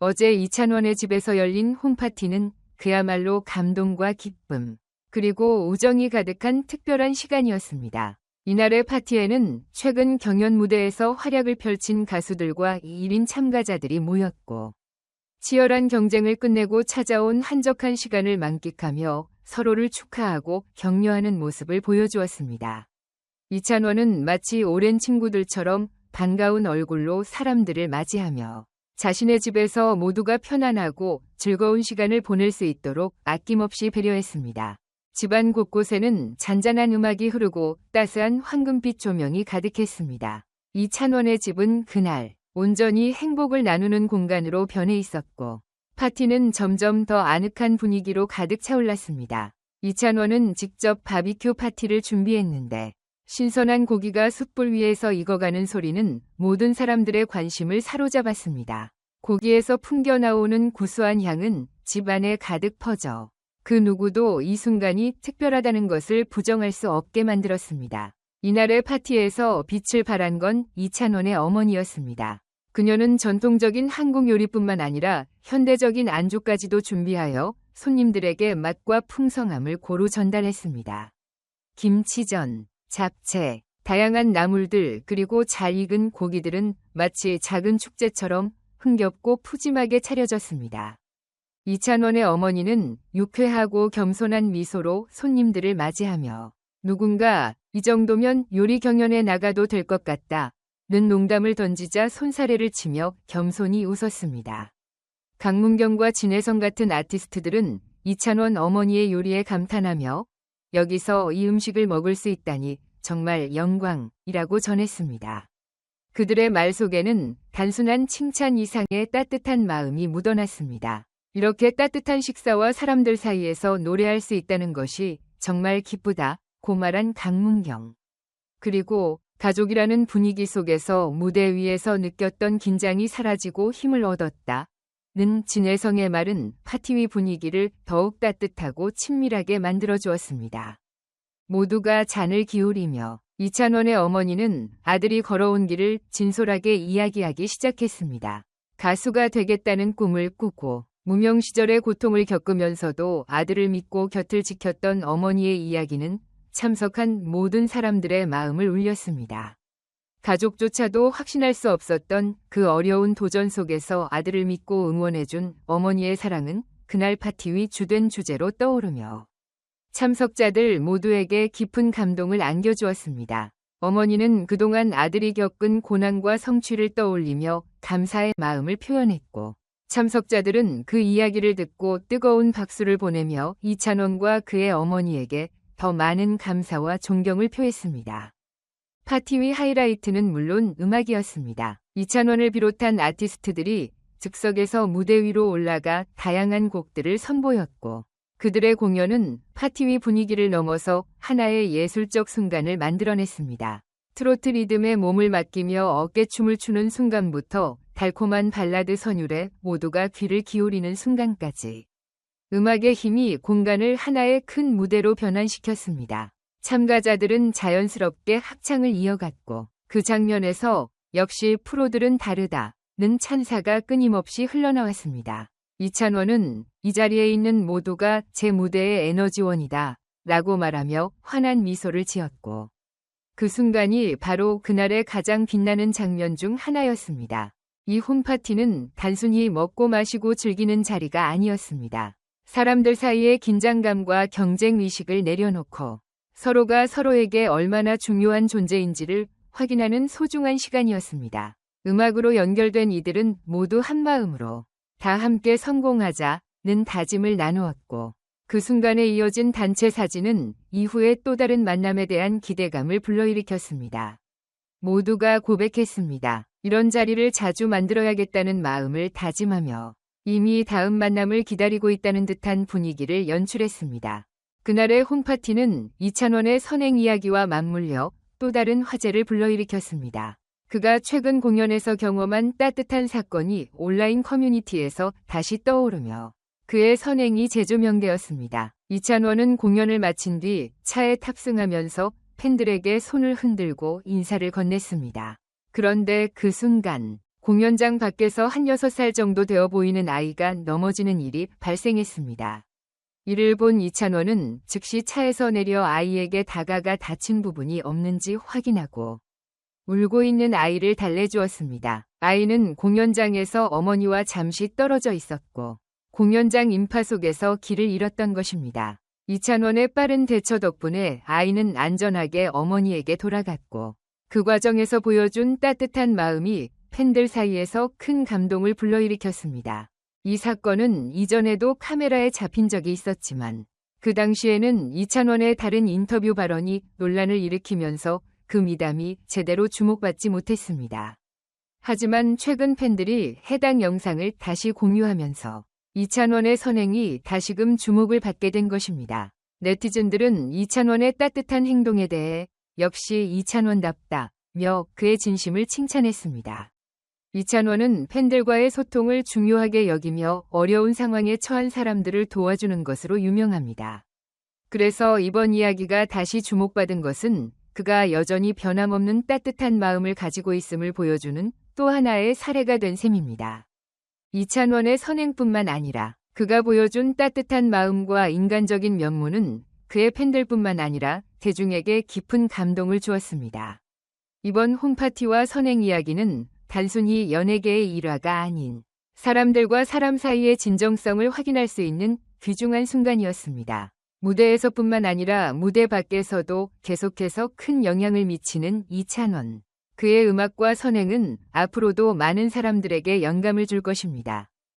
어제 이찬원의 집에서 열린 홈파티는 그야말로 감동과 기쁨, 그리고 우정이 가득한 특별한 시간이었습니다. 이날의 파티에는 최근 경연 무대에서 활약을 펼친 가수들과 1인 참가자들이 모였고, 치열한 경쟁을 끝내고 찾아온 한적한 시간을 만끽하며 서로를 축하하고 격려하는 모습을 보여주었습니다. 이찬원은 마치 오랜 친구들처럼 반가운 얼굴로 사람들을 맞이하며 자신의 집에서 모두가 편안하고 즐거운 시간을 보낼 수 있도록 아낌없이 배려했습니다. 집안 곳곳에는 잔잔한 음악이 흐르고 따스한 황금빛 조명이 가득했습니다. 이찬원의 집은 그날 온전히 행복을 나누는 공간으로 변해 있었고, 파티는 점점 더 아늑한 분위기로 가득 차올랐습니다. 이찬원은 직접 바비큐 파티를 준비했는데, 신선한 고기가 숯불 위에서 익어가는 소리는 모든 사람들의 관심을 사로잡았습니다. 고기에서 풍겨나오는 구수한 향은 집 안에 가득 퍼져 그 누구도 이 순간이 특별하다는 것을 부정할 수 없게 만들었습니다. 이날의 파티에서 빛을 발한 건 이찬원의 어머니였습니다. 그녀는 전통적인 한국 요리뿐만 아니라 현대적인 안주까지도 준비하여 손님들에게 맛과 풍성함을 고루 전달했습니다. 김치전, 잡채, 다양한 나물들, 그리고 잘 익은 고기들은 마치 작은 축제처럼 흥겹고 푸짐하게 차려졌습니다. 이찬원의 어머니는 유쾌하고 겸손한 미소로 손님들을 맞이하며 누군가 이 정도면 요리 경연에 나가도 될 것 같다 는 농담을 던지자 손사래를 치며 겸손히 웃었습니다. 강문경과 진혜성 같은 아티스트들은 이찬원 어머니의 요리에 감탄하며 여기서 이 음식을 먹을 수 있다니 정말 영광이라고 전했습니다. 그들의 말 속에는 단순한 칭찬 이상의 따뜻한 마음이 묻어났습니다. 이렇게 따뜻한 식사와 사람들 사이에서 노래할 수 있다는 것이 정말 기쁘다 고 말한 강문경. 그리고 가족이라는 분위기 속에서 무대 위에서 느꼈던 긴장이 사라지고 힘을 얻었다 는 진혜성의 말은 파티 위 분위기를 더욱 따뜻하고 친밀하게 만들어주었습니다. 모두가 잔을 기울이며 이찬원의 어머니는 아들이 걸어온 길을 진솔하게 이야기하기 시작했습니다. 가수가 되겠다는 꿈을 꾸고 무명 시절의 고통을 겪으면서도 아들을 믿고 곁을 지켰던 어머니의 이야기는 참석한 모든 사람들의 마음을 울렸습니다. 가족조차도 확신할 수 없었던 그 어려운 도전 속에서 아들을 믿고 응원해준 어머니의 사랑은 그날 파티 위 주된 주제로 떠오르며 참석자들 모두에게 깊은 감동을 안겨주었습니다. 어머니는 그동안 아들이 겪은 고난과 성취를 떠올리며 감사의 마음을 표현했고, 참석자들은 그 이야기를 듣고 뜨거운 박수를 보내며 이찬원과 그의 어머니에게 더 많은 감사와 존경을 표했습니다. 파티 위 하이라이트는 물론 음악이었습니다. 이찬원을 비롯한 아티스트들이 즉석에서 무대 위로 올라가 다양한 곡들을 선보였고, 그들의 공연은 파티 위 분위기를 넘어서 하나의 예술적 순간을 만들어냈습니다. 트로트 리듬에 몸을 맡기며 어깨춤을 추는 순간부터 달콤한 발라드 선율에 모두가 귀를 기울이는 순간까지 음악의 힘이 공간을 하나의 큰 무대로 변환시켰습니다. 참가자들은 자연스럽게 합창을 이어갔고, 그 장면에서 역시 프로들은 다르다는 찬사가 끊임없이 흘러나왔습니다. 이찬원은 이 자리에 있는 모두가 제 무대의 에너지원이다 라고 말하며 환한 미소를 지었고, 그 순간이 바로 그날의 가장 빛나는 장면 중 하나였습니다. 이 홈파티는 단순히 먹고 마시고 즐기는 자리가 아니었습니다. 사람들 사이의 긴장감과 경쟁의식을 내려놓고 서로가 서로에게 얼마나 중요한 존재인지를 확인하는 소중한 시간이었습니다. 음악으로 연결된 이들은 모두 한마음으로 다 함께 성공하자는 다짐을 나누었고, 그 순간에 이어진 단체 사진은 이후의 또 다른 만남에 대한 기대감을 불러일으켰습니다. 모두가 고백했습니다. 이런 자리를 자주 만들어야겠다는 마음을 다짐하며 이미 다음 만남을 기다리고 있다는 듯한 분위기를 연출했습니다. 그날의 홈파티는 이찬원의 선행 이야기와 맞물려 또 다른 화제를 불러일으켰습니다. 그가 최근 공연에서 경험한 따뜻한 사건이 온라인 커뮤니티에서 다시 떠오르며 그의 선행이 재조명되었습니다. 이찬원은 공연을 마친 뒤 차에 탑승하면서 팬들에게 손을 흔들고 인사를 건넸습니다. 그런데 그 순간 공연장 밖에서 한 6살 정도 되어 보이는 아이가 넘어지는 일이 발생했습니다. 이를 본 이찬원은 즉시 차에서 내려 아이에게 다가가 다친 부분이 없는지 확인하고 울고 있는 아이를 달래주었습니다. 아이는 공연장에서 어머니와 잠시 떨어져 있었고 공연장 인파 속에서 길을 잃었던 것입니다. 이찬원의 빠른 대처 덕분에 아이는 안전하게 어머니에게 돌아갔고 그 과정에서 보여준 따뜻한 마음이 팬들 사이에서 큰 감동을 불러일으켰습니다. 이 사건은 이전에도 카메라에 잡힌 적이 있었지만 그 당시에는 이찬원의 다른 인터뷰 발언이 논란을 일으키면서 그 미담이 제대로 주목받지 못했습니다. 하지만 최근 팬들이 해당 영상을 다시 공유하면서 이찬원의 선행이 다시금 주목을 받게 된 것입니다. 네티즌들은 이찬원의 따뜻한 행동에 대해 역시 이찬원답다며 그의 진심을 칭찬했습니다. 이찬원은 팬들과의 소통을 중요하게 여기며 어려운 상황에 처한 사람들을 도와주는 것으로 유명합니다. 그래서 이번 이야기가 다시 주목받은 것은 그가 여전히 변함없는 따뜻한 마음을 가지고 있음을 보여주는 또 하나의 사례가 된 셈입니다. 이찬원의 선행뿐만 아니라 그가 보여준 따뜻한 마음과 인간적인 면모는 그의 팬들뿐만 아니라 대중에게 깊은 감동을 주었습니다. 이번 홈파티와 선행 이야기는 단순히 연예계의 일화가 아닌 사람들과 사람 사이의 진정성을 확인할 수 있는 귀중한 순간이었습니다. 무대에서뿐만 아니라 무대 밖에서도 계속해서 큰 영향을 미치는 이찬원. 그의 음악과 선행은 앞으로도 많은 사람들에게 영감을 줄 것입니다.